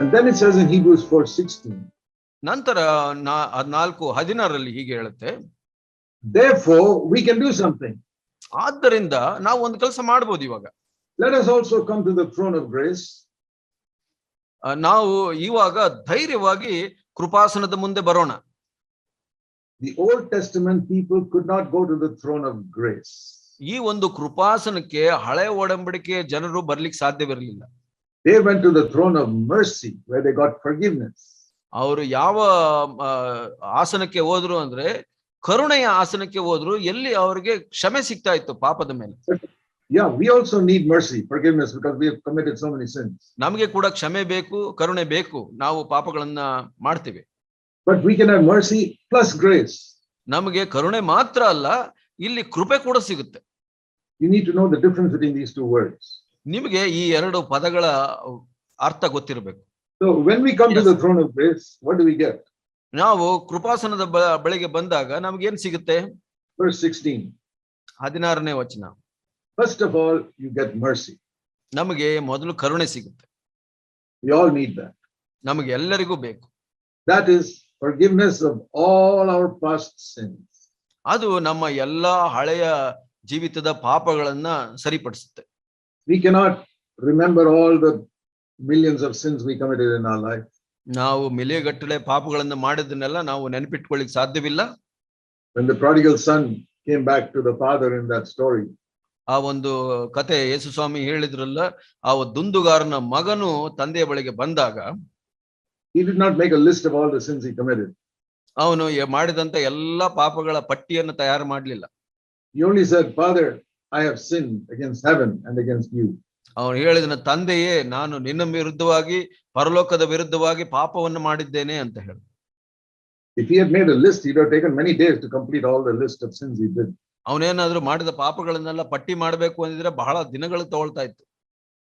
And then it says in Hebrews 4:16. ನಂತರ 4:16 ಹೀಗೆ ಹೇಳುತ್ತೆ, Therefore we can do something. ಆದ್ದರಿಂದ ನಾವು ಒಂದು ಕೆಲಸ ಮಾಡಬಹುದು. ಇವಾಗ Let us also come to the throne of grace. ನಾವು ಇವಾಗ ಧೈರ್ಯವಾಗಿ ಕೃಪಾಸನದ ಮುಂದೆ ಬರೋಣ. The Old Testament people could not go to the throne of grace. ಈ ಒಂದು ಕೃಪಾಸನಕ್ಕೆ ಹಳೆ ಒಡಂಬಡಿಕೆ ಜನರು ಬರ್ಲಿಕ್ಕೆ ಸಾಧ್ಯವಿರಲಿಲ್ಲ. They went to the throne of mercy where they got forgiveness. ಅವರು ಯಾವ ಆಸನಕ್ಕೆ ಹೋದ್ರು ಅಂದ್ರೆ ಕರುಣೆಯ ಆಸನಕ್ಕೆ ಹೋದ್ರು, ಎಲ್ಲಿ ಅವರಿಗೆ ಕ್ಷಮೆ ಸಿಗ್ತಾ ಇತ್ತು ಪಾಪದ ಮೇಲೆ. Yeah, we also need mercy, forgiveness, because we have committed so many sins. ನಮಗೆ ಕೂಡ ಕ್ಷಮೆ ಬೇಕು, ಕರುಣೆ ಬೇಕು, ನಾವು ಪಾಪಗಳನ್ನ ಮಾಡ್ತೀವಿ. But we can have mercy plus grace. ನಮಗೆ ಕರುಣೆ ಮಾತ್ರ ಅಲ್ಲ, ಇಲ್ಲಿ ಕೃಪೆ ಕೂಡ ಸಿಗುತ್ತೆ. You need to know the difference between these two words. ನಿಮಗೆ ಈ ಎರಡು ಪದಗಳ ಅರ್ಥ ಗೊತ್ತಿರಬೇಕು. So when we come to the throne of grace, what do we get? ನಾವು ಕೃಪಾಸನದ ಬಳಿಗೆ ಬಂದಾಗ ನಮ್ಗೇನ್ ಸಿಗುತ್ತೆ? Verse 16. 16ನೇ ವಚನ. First of all, you get mercy. ನಮಗೆ ಮೊದಲು ಕರುಣೆ ಸಿಗುತ್ತೆ. We all need that. ನಮಗೆ ಎಲ್ಲರಿಗೂ ಬೇಕು. That is forgiveness of all our past sins. ಅದು ನಮ್ಮ ಎಲ್ಲಾ ಹಳೆಯ ಜೀವಿತದ ಪಾಪಗಳನ್ನ ಸರಿಪಡಿಸುತ್ತೆ. We cannot remember all the millions of sins we committed in our life. ನಾವು ಮಿಲಿಯಗಟ್ಟಲೆ ಪಾಪಗಳನ್ನ ಮಾಡಿದ್ದನ್ನೆಲ್ಲ ನಾವು ನೆನಪಿಟ್ಕೊಳ್ಳಿಕ್ಕೆ ಸಾಧ್ಯವಿಲ್ಲ. When the prodigal son came back to the father in that story, ಆ ಒಂದು ಕತೆ ಯೇಸು ಸ್ವಾಮಿ ಹೇಳಿದ್ರಲ್ಲ, ಆ ದುಂದುಗಾರನ ಮಗನು ತಂದೆಯ ಬಳಿಗೆ ಬಂದಾಗ he did not make a list of all the sins he committed. ಅವನು ಮಾಡಿದಂತ ಎಲ್ಲಾ ಪಾಪಗಳ ಪಟ್ಟಿಯನ್ನು ತಯಾರು ಮಾಡಲಿಲ್ಲ. He only said, Father, I have sinned against heaven and against you. ಅವನು ಹೇಳಿದನ, ತಂದೆಯೇ, ನಾನು ನಿನ್ನ ವಿರುದ್ಧವಾಗಿ ಪರಲೋಕದ ವಿರುದ್ಧವಾಗಿ ಪಾಪವನ್ನು ಮಾಡಿದ್ದೇನೆ ಅಂತ ಹೇಳಿ. If he had made a list, he would have taken many days to complete all the list of sins he did. ಅವನೇನಾದ್ರೂ ಮಾಡಿದ ಪಾಪಗಳನ್ನೆಲ್ಲ ಪಟ್ಟಿ ಮಾಡಬೇಕು ಅಂದಿದ್ರೆ ಬಹಳ ದಿನಗಳು ತಗೊಳ್ತಾ ಇತ್ತು.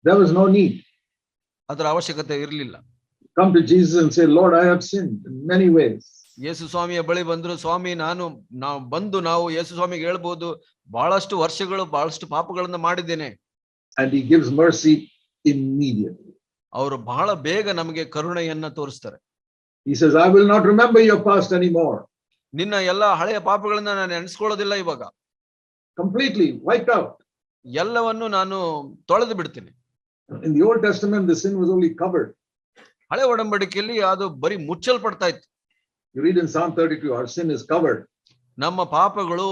There was no need. ಅದರ ಅವಶ್ಯಕತೆ ಇರಲಿಲ್ಲ. Come to Jesus and say, Lord, I have sinned in many ways. ಯೇಸು ಸ್ವಾಮಿಯ ಬಳಿ ಬಂದ್ರು, ಸ್ವಾಮಿ ನಾವು ಯೇಸು ಸ್ವಾಮಿಗೆ ಹೇಳ್ಬೋದು, ಬಹಳಷ್ಟು ವರ್ಷಗಳು ಬಹಳಷ್ಟು ಪಾಪಗಳನ್ನ ಮಾಡಿದ್ದೇನೆ. And he gives mercy immediately. ಅವರು ಬಹಳ ಬೇಗ ನಮಗೆ ಕರುಣೆಯನ್ನ ತೋರಿಸ್ತಾರೆ. He says, I will not remember your past anymore. ನಿನ್ನ ಎಲ್ಲಾ ಹಳೆಯ ಪಾಪಗಳನ್ನ ನಾನು ನೆನೆಸ್ಕೊಳ್ಳೋದಿಲ್ಲ, ಇವಾಗ completely wiped out. ಎಲ್ಲವನ್ನು ನಾನು ತೊಳೆದು ಬಿಡ್ತೀನಿ. In the Old Testament, the sin was only covered. ಹಳೆ ಒಡಂಬಡಿಕೆಯಲ್ಲಿ ಅದು ಬರೀ ಮುಚ್ಚಲ್ಪಡ್ತಾ ಇತ್ತು. You read in Psalm 32, our sin is covered. ನಮ್ಮ ಪಾಪಗಳು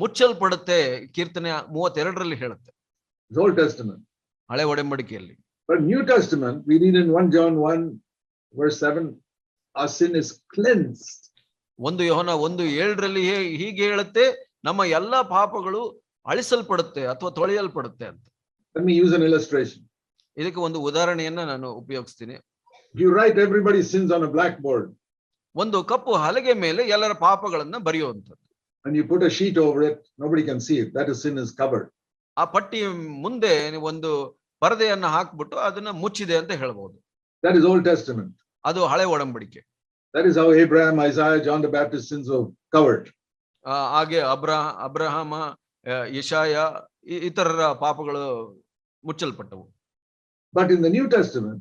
ಮುಚ್ಚಲ್ಪಡುತ್ತೆ, ಕೀರ್ತನೆ 32ರಲ್ಲಿ ಹೇಳುತ್ತೆ. It's Old Testament. ಹಳೆ ಒಡಂಬಡಿಕೆಯಲ್ಲಿ. But New Testament, we read in 1 John 1 verse 7, our sin is cleansed. 1 ಯೋಹನ 1:7ರಲ್ಲಿ ಹೀಗೆ ಹೇಳುತ್ತೆ, ನಮ್ಮ ಎಲ್ಲಾ ಪಾಪಗಳು ಅಳಿಸಲ್ಪಡುತ್ತೆ ಅಥವಾ ತೊಳೆಯಲ್ಪಡುತ್ತೆ ಅಂತ. Let me use an illustration. ಇದಕ್ಕೆ ಒಂದು ಉದಾಹರಣೆಯನ್ನ ನಾನು ಉಪಯೋಗಿಸ್ತೀನಿ. If you write everybody's sins on a blackboard, ಒಂದು ಕಪ್ಪು ಹಲಗೆ ಮೇಲೆ ಎಲ್ಲರ ಪಾಪಗಳನ್ನ ಬರೆಯುವಂಥದ್ದು. and you put a sheet over it, nobody can see it. That is, sin is covered. ಆ ಪಟ್ಟಿ ಮುಂದೆ ಒಂದು ಪರದೆಯನ್ನ ಹಾಕ್ಬಿಟ್ಟು ಅದನ್ನ ಮುಚ್ಚಿದೆ ಅಂತ ಹೇಳ್ಬೋದು. That is Old Testament. ಅದು ಹಳೆ ಒಡಂಬಡಿಕೆ. That is how Abraham, Isaiah, John the Baptist sins were covered. ಹಾಗೆ ಅಬ್ರಹಾಮ, ಯೆಶಾಯ ಇತರರ ಪಾಪಗಳು ಮುಚ್ಚಲ್ಪಟ್ಟವು. But in the New Testament,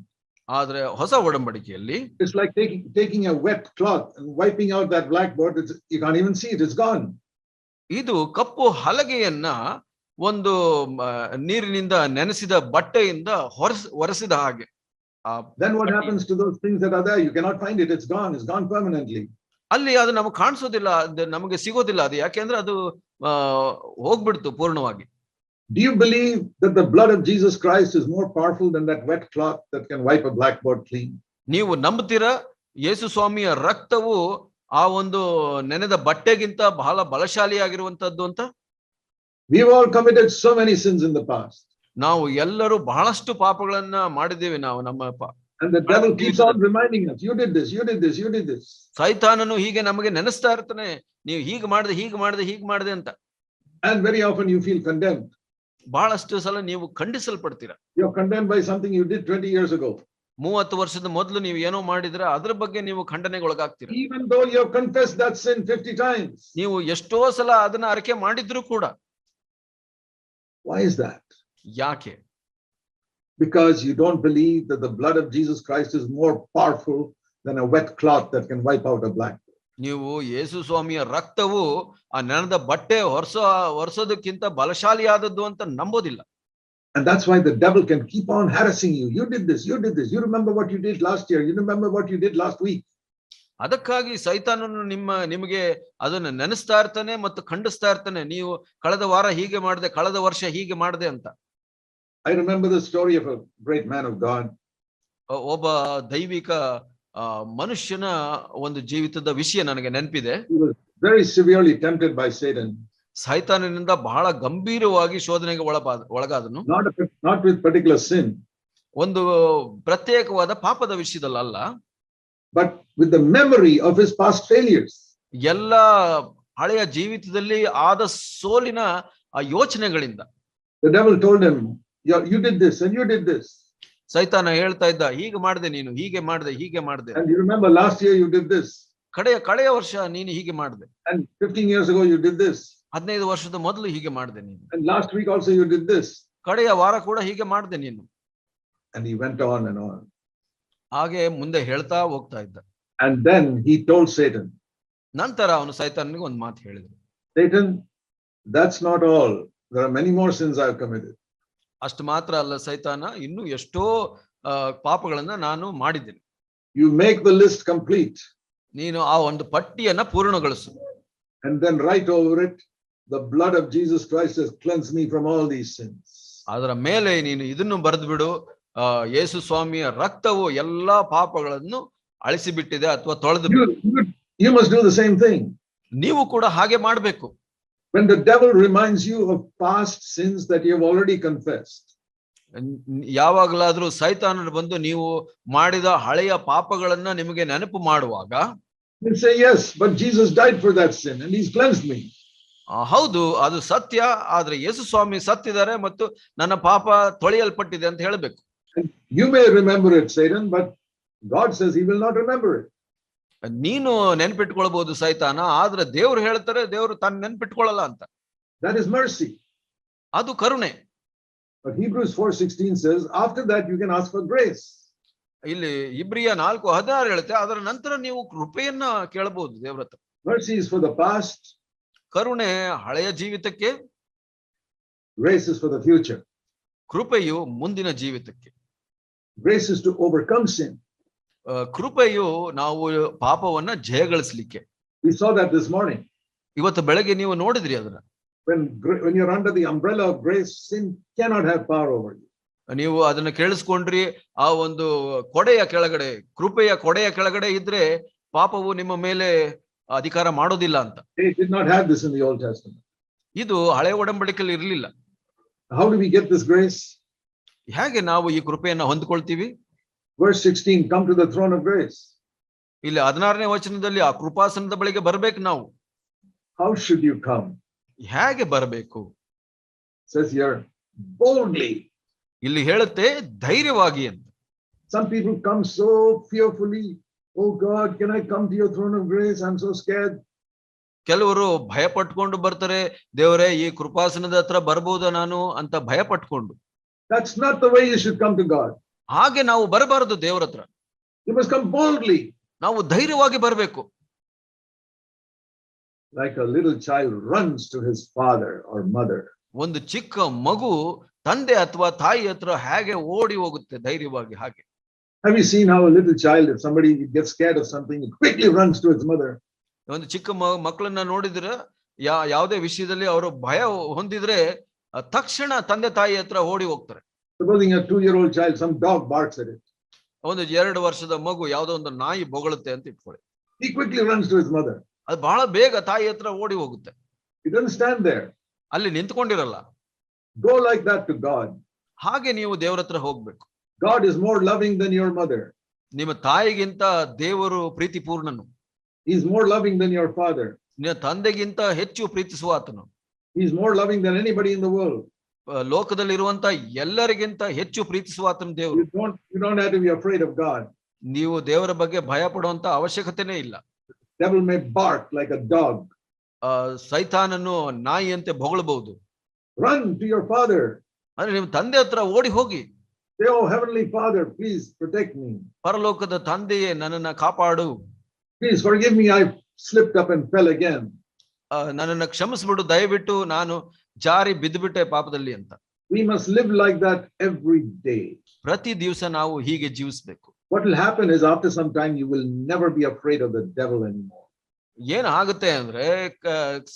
ಆದ್ರೆ ಹೊಸ ಒಡಂಬಡಿಕೆಯಲ್ಲಿ it's like taking a wet cloth and wiping out that blackboard. You can't even see it. It's gone. ಇದು ಕಪ್ಪು ಹಲಗೆಯನ್ನ ಒಂದು ನೀರಿನಿಂದ ನೆನೆಸಿದ ಬಟ್ಟೆಯಿಂದ ಒರೆಸಿದ ಹಾಗೆ. Then what happens to those things that are there? You cannot find it. It's gone. It's gone permanently. ಅಲ್ಲಿ ಅದು ನಮಗೆ ಕಾಣಿಸೋದಿಲ್ಲ, ನಮಗೆ ಸಿಗೋದಿಲ್ಲ. ಅದು ಯಾಕೆಂದ್ರೆ ಅದು ಹೋಗ್ಬಿಡ್ತು ಪೂರ್ಣವಾಗಿ. Do you believe that the blood of Jesus Christ is more powerful than that wet cloth that can wipe a blackboard clean? ನೀವು ನಂಬುತ್ತೀರಾ ಯೇಸು ಸ್ವಾಮಿಯ ರಕ್ತವು ಆ ಒಂದು ನೆನೆದ ಬಟ್ಟೆಗಿಂತ ಬಹಳ ಬಲಶಾಲಿಯಾಗಿರುವಂತದ್ದು ಅಂತ? We've all committed so many sins in the past. ನಾವು ಎಲ್ಲರೂ ಬಹಳಷ್ಟು ಪಾಪಗಳನ್ನ ಮಾಡಿದ್ದೇವೆ ನಾವು ನಮ್ಮ And the devil keeps on reminding us, you did this, you did this, you did this. ಸೈತಾನನು ಹೀಗೆ ನಮಗೆ ನೆನೆಸ್ತಾ ಇರ್ತಾನೆ, ನೀವು ಹೀಗೆ ಮಾಡಿದೆ ಅಂತ. And very often you feel condemned. ಬಹಳಷ್ಟು ಸಲ ನೀವು ಖಂಡಿಸಲ್ಪಡ್ತೀರಾ. You're condemned by something you did 20 years ago. 30 ವರ್ಷದ ಮೊದಲು ನೀವು ಏನೋ ಮಾಡಿದ್ರೆ ಅದರ ಬಗ್ಗೆ ನೀವು ಖಂಡನೆಗೊಳಗಾಗ್ತೀರಾ. Even though you have confessed that sin 50 times. ನೀವು ಎಷ್ಟೋ ಸಲ ಅದನ್ನ ಅರಿಕೆ ಮಾಡಿದ್ರು ಕೂಡ. Why is that? ಯಾಕೆ? because you don't believe that the blood of Jesus Christ is more powerful than a wet cloth that can wipe out a black. ನೀವು ಯೇಸು ಸ್ವಾಮಿಯ ರಕ್ತವು ಆ ನೆನೆದ ಬಟ್ಟೆ ಒರೆಸೋದಕ್ಕಿಂತ ಬಲಶಾಲಿಯಾದದ್ದು ಅಂತ ನಂಬೋದಿಲ್ಲ. And that's why the devil can keep on harassing you. You did this, you did this. You remember what you did last year. You remember what you did last week. ಅದಕ್ಕಾಗಿ ಸೈತಾನನು ನಿಮಗೆ ಅದನ್ನು ನೆನೆಸ್ತಾ ಇರ್ತಾನೆ ಮತ್ತು ಖಂಡಿಸ್ತಾ ಇರ್ತಾನೆ. ನೀವು ಕಳೆದ ವಾರ ಹೀಗೆ ಮಾಡಿದೆ, ಕಳೆದ ವರ್ಷ ಹೀಗೆ ಮಾಡಿದೆ ಅಂತ. I remember the story of a great man of God. ಒಬ್ಬ ದೈವಿಕ ಮನುಷ್ಯನ ಒಂದು ಜೀವಿತದ ವಿಷಯ ನನಗೆ ನೆನಪಿದೆ. He was very severely tempted by Satan. ಸೈತಾನನಿಂದ ಬಹಳ ಗಂಭೀರವಾಗಿ ಶೋಧನೆಗೆ ಒಳಗಾದನು. Not with particular sin. ಒಂದು ಪ್ರತ್ಯೇಕವಾದ ಪಾಪದ ವಿಷಯದಲ್ಲ, but with the memory of his past failures. ಎಲ್ಲ ಹಳೆಯ ಜೀವಿತದಲ್ಲಿ ಆದ ಸೋಲಿನ ಆ ಯೋಚನೆಗಳಿಂದ. The devil told him, you did this and you did this. ಸೈತಾನ ಹೇಳ್ತಾ ಇದ್ದ, ಹೀಗೆ ಮಾಡಿದೆ ನೀನು, ಹೀಗೆ ಮಾಡಿದೆ. And you remember last year you did this. ಕಳೆಯ ವರ್ಷ ನೀನು ಹೀಗೆ ಮಾಡಿದೆ. And 15 years ago you did this. 15 ವರ್ಷದ ಮೊದಲು ಹೀಗೆ ಮಾಡಿದೆ ನೀನು. And last week also you did this. ಕಡೆಯ ವಾರ ಕೂಡ ಹೀಗೆ ಮಾಡಿದೆ ನೀನು. And he went on and on. ಹಾಗೆ ಮುಂದೆ ಹೇಳ್ತಾ ಹೋಗ್ತಾ ಇದ್ದ. And then he told Satan. ನಂತರ ಅವನು ಸೈತಾನನಿಗೆ ಒಂದು ಮಾತು ಹೇಳಿದ್ರು. Satan, that's not all. There are many more sins I have committed. ಅಷ್ಟು ಮಾತ್ರ ಅಲ್ಲ ಸೈತಾನ, ಇನ್ನೂ ಎಷ್ಟೋ ಪಾಪಗಳನ್ನ ನಾನು ಮಾಡಿದ್ದೇನೆ. You make the list complete. ನೀನು ಆ ಒಂದು ಪಟ್ಟಿಯನ್ನ ಪೂರ್ಣಗೊಳಿಸು. And then write over it, the blood of Jesus Christ has cleansed me from all these sins. ಅದರ ಮೇಲೆ ನೀನು ಇದನ್ನು ಬರೆದು ಬಿಡು, ಯೇಸು ಸ್ವಾಮಿಯ ರಕ್ತವು ಎಲ್ಲಾ ಪಾಪಗಳನ್ನು ಅಳಿಸಿ ಬಿಟ್ಟಿದೆ ಅಥವಾ ತೊಳೆದು. You must do the same thing. ನೀವು ಕೂಡ ಹಾಗೆ ಮಾಡಬೇಕು. When the devil reminds you of past sins that you have already confessed. ಯಾವಾಗಲಾದ್ರೂ ಸೈತಾನನು ಬಂದು ನೀವು ಮಾಡಿದ ಹಳೆಯ ಪಾಪಗಳನ್ನ ನಿಮಗೆ ನೆನಪು ಮಾಡುವಾಗ, you say, yes, but Jesus died for that sin and he's cleansed me. ಹೌದು, ಅದು ಸತ್ಯ, ಆದ್ರೆ ಯೇಸು ಸ್ವಾಮಿ ಸತ್ತಿದ್ದಾರೆ ಮತ್ತು ನನ್ನ ಪಾಪ ತೊಳೆಯಲ್ಪಟ್ಟಿದೆ ಅಂತ ಹೇಳಬೇಕು. You may remember it, Satan, but God says he will not remember it. ನೀನು ನೆನ್ಪಿಟ್ಕೊಳ್ಬಹುದು ಸೈತಾನ, ಆದ್ರೆ ದೇವ್ರು ಹೇಳ್ತಾರೆ ದೇವ್ರು ತಾನು ನೆನ್ಪಿಟ್ಕೊಳ್ಳಲ್ಲ ಅಂತ. That is mercy. ಅದು ಕರುಣೆ. But Hebrews 4:16 says, after that you can ask for grace. ಇಲ್ಲಿ ಇಬ್ರಿಯ 4:16 ಹೇಳುತ್ತೆ, ಅದರ ನಂತರ ನೀವು ಕೃಪೆಯನ್ನ ಕೇಳಬಹುದು ದೇವ್ರ ಹತ್ರ. Mercy is for the past. ಕರುಣೆ ಹಳೆಯ ಜೀವಿತಕ್ಕೆ. Grace is for the future. ಕೃಪೆಯು ಮುಂದಿನ ಜೀವಿತಕ್ಕೆ. Grace is to overcome sin. ಕೃಪೆಯು ನಾವು ಪಾಪವನ್ನ ಜಯಗಳಿಸಲಿಕ್ಕೆ. We saw that this morning. ಇವತ್ತು ಬೆಳಗ್ಗೆ ನೀವು ನೋಡಿದ್ರಿ ಅದನ್ನ. When you're under the umbrella of grace, sin cannot have power over you. ನೀವು ಅದನ್ನ ಕೇಳಿಸ್ಕೊಂಡ್ರಿ, ಆ ಒಂದು ಕೊಡೆಯ ಕೆಳಗಡೆ, ಕೃಪೆಯ ಕೊಡೆಯ ಕೆಳಗಡೆ ಇದ್ರೆ ಪಾಪವು ನಿಮ್ಮ ಮೇಲೆ ಅಧಿಕಾರ ಮಾಡೋದಿಲ್ಲ ಅಂತ. They did not have this in the Old Testament. ಇದು ಹಳೆಯ ಒಡಂಬಡಿಕೆಯಲ್ಲಿ ಇರಲಿಲ್ಲ. How do we get this grace? ಹೇಗೆ ನಾವು ಈ ಕೃಪೆಯನ್ನ ಹೊಂದ್ಕೊಳ್ತೀವಿ? Verse 16, come to the throne of grace. ಇಲ್ಲಿ 16ನೇ ವಚನದಲ್ಲಿ ಆ ಕೃಪಾಸನದ ಬಳಿಗೆ ಬರ್ಬೇಕು ನಾವು. How should you come? ಹೇಗೆ ಬರಬೇಕು? Says here, boldly. ಇಲ್ಲಿ ಹೇಳುತ್ತೆ ಧೈರ್ಯವಾಗಿ ಅಂತ. Some people come so fearfully. Oh God, can I come to your throne of grace? I'm so scared. ಕೆಲವರು ಭಯ ಪಟ್ಕೊಂಡು ಬರ್ತಾರೆ, ದೇವರೇ ಈ ಕೃಪಾಸನದ ಹತ್ರ ಬರ್ಬೋದಾ ನಾನು ಅಂತ ಭಯ ಪಟ್ಕೊಂಡು. That's not the way you should come to God. ಹಾಗೆ ನಾವು ಬರಬಾರದು ದೇವರ ಹತ್ರ. You must come boldly. ನಾವು ಧೈರ್ಯವಾಗಿ ಬರಬೇಕು. Like a little child runs to his father or mother. ಒಂದು ಚಿಕ್ಕ ಮಗು ತಂದೆ ಅಥವಾ ತಾಯಿ ಹತ್ರ ಹೇಗೆ ಓಡಿ ಹೋಗುತ್ತೆ ಧೈರ್ಯವಾಗಿ, ಹಾಗೆ. Have you seen how a little child, if somebody gets scared of something, it quickly runs to its mother? ಒಂದು ಚಿಕ್ಕ ಮಕ್ಕಳನ್ನ ನೋಡಿದ್ರೆ ಯಾವುದೇ ವಿಷಯದಲ್ಲಿ ಅವರು ಭಯ ಹೊಂದಿದ್ರೆ ತಕ್ಷಣ ತಂದೆ ತಾಯಿ ಹತ್ರ ಓಡಿ ಹೋಗ್ತಾರೆ. Supposing a 2-year-old child, some dog barks at it. ಒಂದು 2 ವರ್ಷದ ಮಗು ಯಾವುದೋ ಒಂದು ನಾಯಿ ಬೊಗಳುತ್ತೆ ಅಂತ ಇಟ್ಕೊಳ್ಳಿ. He quickly runs to his mother. ಅದು ಬಹಳ ಬೇಗ ತಾಯಿ ಹತ್ರ ಓಡಿ ಹೋಗುತ್ತೆ. He doesn't stand there. ಅಲ್ಲಿ ನಿಂತ್ಕೊಂಡಿರಲ್ಲ. Go like that to God. ಹಾಗೆ ನೀವು ದೇವರ ಹತ್ರ ಹೋಗ್ಬೇಕು. God is more loving than your mother. ನಿಮ್ಮ ತಾಯಿಗಿಂತ ದೇವರು ಪ್ರೀತಿಪೂರ್ಣನು. He is more loving than your father. ನಿನ್ನ ತಂದೆಗಿಂತ ಹೆಚ್ಚು ಪ್ರೀತಿಸುವ ಆತನು. He is more loving than anybody in the world. ಲೋಕದಲ್ಲಿರುವಂತ ಎಲ್ಲರಿಗಿಂತ ಹೆಚ್ಚು ಪ್ರೀತಿಸುವ ಆತನು ದೇವರು. You don't have to be afraid of God. ನೀವು ದೇವರ ಬಗ್ಗೆ ಭಯ ಪಡುವಂತ ಅವಶ್ಯಕತೆನೇ ಇಲ್ಲ. Devil may bark like a dog. ಸೈತಾನನು ನಾಯಿಯಂತೆ ಬೊಗಳಬಹುದು. Run to your father. ಅಂದ್ರೆ ನಿಮ್ಮ ತಂದೆ ಹತ್ರ ಓಡಿ ಹೋಗಿ. Say, oh Heavenly Father, please protect me. ಪರಲೋಕದ ತಂದೆಯೇ ನನ್ನನ್ನ ಕಾಪಾಡು, Please forgive me, I slipped up and fell again. ನನ್ನನ್ನ ಕ್ಷಮಿಸ್ಬಿಡು, ದಯವಿಟ್ಟು ನಾನು ಜಾರಿ ಬಿದ್ದುಬಿಟ್ಟೆ ಪಾಪದಲ್ಲಿ ಅಂತ. We must live like that every day. ಪ್ರತಿ ದಿವಸ ನಾವು ಹೀಗೆ ಜೀವಿಸ್ಬೇಕು. What will happen is after some time you will never be afraid of the devil anymore. ಏನಾಗುತ್ತೆ ಅಂದ್ರೆ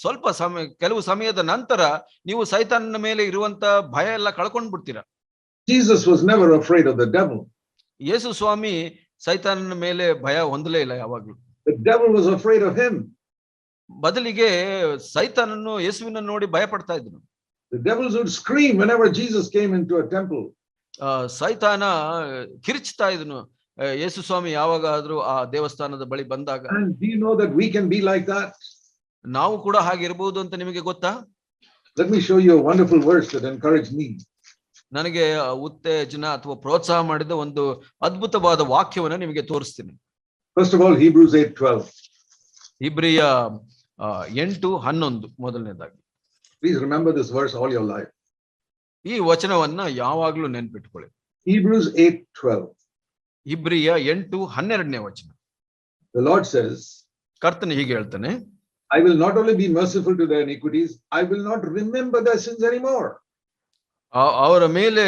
ಸ್ವಲ್ಪ ಸಮಯ, ಕೆಲವು ಸಮಯದ ನಂತರ ನೀವು ಸೈತಾನನ ಮೇಲೆ ಇರುವಂತ ಭಯ ಎಲ್ಲ ಕಳ್ಕೊಂಡ್ ಬಿಡ್ತೀರಾ. Jesus was never afraid of the devil. ಯೇಸು ಸ್ವಾಮಿ ಸೈತಾನನ ಮೇಲೆ ಭಯ ಹೊಂದಲೇ ಇಲ್ಲ ಯಾವಾಗ್ಲೂ. The devil was afraid of him. ಬದಲಿಗೆ ಸೈತಾನನು ಯೇಸುವಿನ ನೋಡಿ ಭಯ ಪಡ್ತಾ ಇದ್ನು. The devils would scream whenever Jesus came into a temple. ಸೈತಾನ ಕಿರ್ಚ್ತಾ ಇದ್ನು ಯೇಸು ಸ್ವಾಮಿ ಯಾವಾಗಾದ್ರೂ ಆ ದೇವಸ್ಥಾನದ ಬಳಿ ಬಂದಾಗ. And do you know that we can be like that? ನಾವು ಕೂಡ ಹಾಗಿರಬಹುದು ಅಂತ ನಿಮಗೆ ಗೊತ್ತಾ? Let me show you a wonderful verse that encouraged me. ನನಗೆ ಉತ್ತೇಜನ ಅಥವಾ ಪ್ರೋತ್ಸಾಹ ಮಾಡಿದ ಒಂದು ಅದ್ಭುತವಾದ ವಾಕ್ಯವನ್ನ ನಿಮಗೆ ತೋರಿಸ್ತೀನಿ. First of all, Hebrews 8:12. ಇಬ್ರಿಯ 8:11 ಮೊದಲನೇದಾಗಿ. Please remember this verse all your life. ಈ ವಚನವನ್ನ ಯಾವಾಗ್ಲೂ ನೆನ್ಪಿಟ್ಕೊಳ್ಳಿ. Hebrews 8:12. ಇಬ್ರಿಯ 8:12 ವಚನ. The Lord says, ಕರ್ತನು ಹೀಗೆ ಹೇಳ್ತಾನೆ, I will not only be merciful to their iniquities, I will not remember their sins anymore. ಅವರ ಮೇಲೆ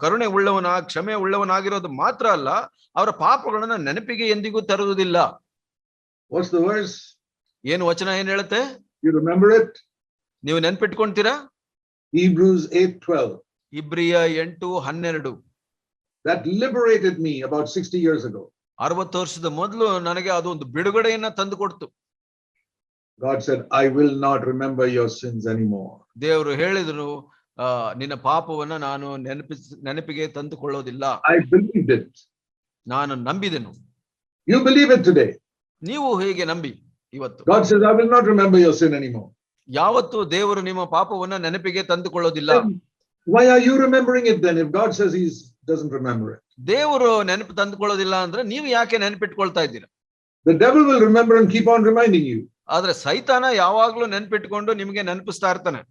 ಕರುಣೆ ಉಳ್ಳವನ, ಕ್ಷಮೆ ಉಳ್ಳವನಾಗಿರೋದು ಮಾತ್ರ ಅಲ್ಲ, ಅವರ ಪಾಪಗಳನ್ನ ನೆನಪಿಗೆ ಎಂದಿಗೂ ತರುವುದಿಲ್ಲ. What's the verse? ಏನು ವಚನ ಏನ್ ಹೇಳುತ್ತೆ? You remember it? ನೀವು ನೆನ್ಪಿಟ್ಕೊಂತೀರಾ? Hebrews 8:12. ಇಬ್ರಿಯ 8:12. That liberated me about 60 years ago. 60 ವರ್ಷದ ಮೊದಲು ನನಗೆ ಅದು ಒಂದು ಬಿಡುಗಡೆಯನ್ನ ತಂದು ಕೊಡ್ತು. God said, I will not remember your sins anymore. ದೇವರು ಹೇಳಿದ್ರು, ನಿನ್ನ ಪಾಪವನ್ನ ನಾನು ನೆನಪಿಗೆ ತಂದುಕೊಳ್ಳೋದಿಲ್ಲ. I believed it. ನಾನು ನಂಬಿದೆನು. You believe it today. ನೀವು ಹೇಗೆ ನಂಬಿ ಇವತ್ತು? God says, I will not remember your sin anymore. ಯಾವತ್ತು ದೇವರು ನಿಮ್ಮ ಪಾಪವನ್ನ ನೆನಪಿಗೆ ತಂದುಕೊಳ್ಳೋದಿಲ್ಲ. Why are you remembering it then if God says he doesn't remember it? ದೇವರು ನೆನಪು ತಂದುಕೊಳ್ಳೋದಿಲ್ಲ ಅಂದ್ರೆ ನೀವು ಯಾಕೆ ನೆನಪಿಟ್ಕೊಳ್ತಾ ಇದ್ದೀರಾ? The devil will remember and keep on reminding you. ಆದ್ರೆ ಸೈತಾನ ಯಾವಾಗ್ಲೂ ನೆನಪಿಟ್ಕೊಂಡು ನಿಮಗೆ ನೆನಪಿಸ್ತಾ ಇರ್ತಾನೆ.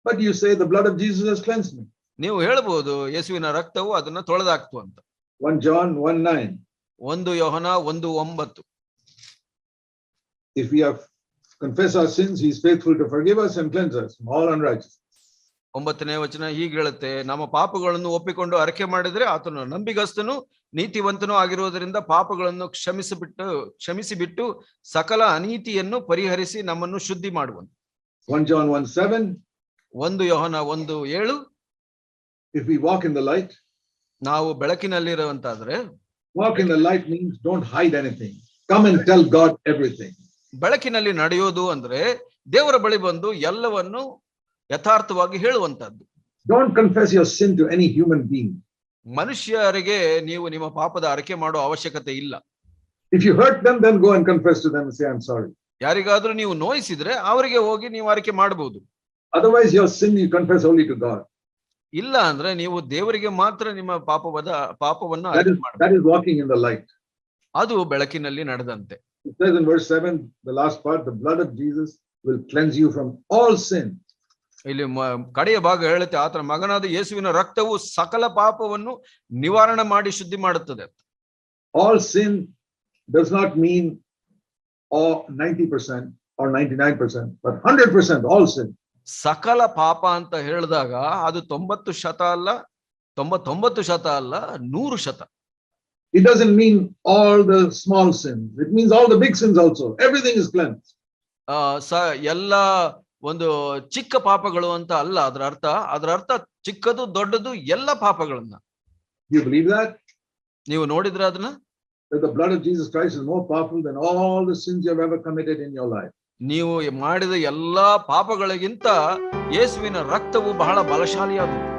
But you say the blood of Jesus has cleansed me. ನೀವು ಹೇಳ್ಬೋದು ಯೇಸುವಿನ ರಕ್ತವು ಅದನ್ನ ತೊಳೆದಾಕ್ತು ಅಂತ. 1 John 1:9. 1 Yohana 1:9. If we have confessed our sins, he is faithful to forgive us and cleanse us from all unrighteousness. 9ನೇ ವಚನ ಹೀಗೆ ಹೇಳುತ್ತೆ, ನಮ್ಮ ಪಾಪಗಳನ್ನು ಒಪ್ಪಿಕೊಂಡು ಅರಿಕೆ ಮಾಡಿದ್ರೆ ಆತನು ನಂಬಿಗಸ್ತನು ನೀತಿವಂತನೂ ಆಗಿರುವುದರಿಂದ ಪಾಪಗಳನ್ನು ಕ್ಷಮಿಸಿಬಿಟ್ಟು ಸಕಲ ಅನೀತಿಯನ್ನು ಪರಿಹರಿಸಿ ನಮ್ಮನ್ನು ಶುದ್ಧಿ ಮಾಡುವನು. 1 John 1:7. 1 Yohana 1:7. If we walk in the light, ನಾವು ಬೆಳಕಿನಲ್ಲಿರುವಂತಾದ್ರೆ, walk in the light means don't hide anything. Come and tell God everything. ಬೆಳಕಿನಲ್ಲಿ ನಡೆಯೋದು ಅಂದ್ರೆ ದೇವರ ಬಳಿ ಬಂದು ಎಲ್ಲವನ್ನು ಯಥಾರ್ಥವಾಗಿ ಹೇಳುವಂತದ್ದು. Don't confess your sin to any human being. ಮನುಷ್ಯರಿಗೆ ನೀವು ನಿಮ್ಮ ಪಾಪದ ಅರಿಕೆ ಮಾಡೋ ಅವಶ್ಯಕತೆ ಇಲ್ಲ. If you hurt them, then go and confess to them and say, I'm sorry. ಯಾರಿಗಾದ್ರೂ ನೀವು ನೋಯಿಸಿದ್ರೆ ಅವರಿಗೆ ಹೋಗಿ ನೀವು ಅರಿಕೆ ಮಾಡಬಹುದು. Otherwise your sin you confess only to God. ಇಲ್ಲ ಅಂದ್ರೆ ನೀವು ದೇವರಿಗೆ ಮಾತ್ರ ನಿಮ್ಮ ಪಾಪವನ್ನು ಅರಿಕೆ ಮಾಡಬಹುದು. That is walking in the light. ಅದು ಬೆಳಕಿನಲ್ಲಿ ನಡೆದಂತೆ. It says in verse 7, the last part, the blood of Jesus will cleanse you from all sin. ಇಲ್ಲಿ ಕಡೆಯ ಭಾಗ ಹೇಳುತ್ತೆ, ಆತನ ಮಗನಾದ ಯೇಸುವಿನ ರಕ್ತವು ಸಕಲ ಪಾಪವನ್ನು ನಿವಾರಣೆ ಮಾಡಿ ಶುದ್ಧಿ ಮಾಡುತ್ತದೆ. All sin does not mean 90% or 99%, but 100% all sin. ಸಕಲ ಪಾಪ ಅಂತ ಹೇಳಿದಾಗ ಅದು 90% ಅಲ್ಲ, 99% ಅಲ್ಲ, 100%. It doesn't mean all the small sins. It means all the big sins also. Everything is cleansed. ಎಲ್ಲ ಒಂದು ಚಿಕ್ಕ ಪಾಪಗಳು ಅಂತ ಅಲ್ಲ ಅದರ ಅರ್ಥ ಚಿಕ್ಕದು ದೊಡ್ಡದು ಎಲ್ಲ ಪಾಪಗಳನ್ನ. You believe that? ನೀವು ನೋಡಿದ್ರ ಅದನ್ನ? That the blood of Jesus Christ is more powerful than all the sins you have ever committed in your life. ನೀವು ಮಾಡಿದ ಎಲ್ಲಾ ಪಾಪಗಳಿಗಿಂತ ಯೇಸುವಿನ ರಕ್ತವು ಬಹಳ ಬಲಶಾಲಿಯಾದದ್ದು.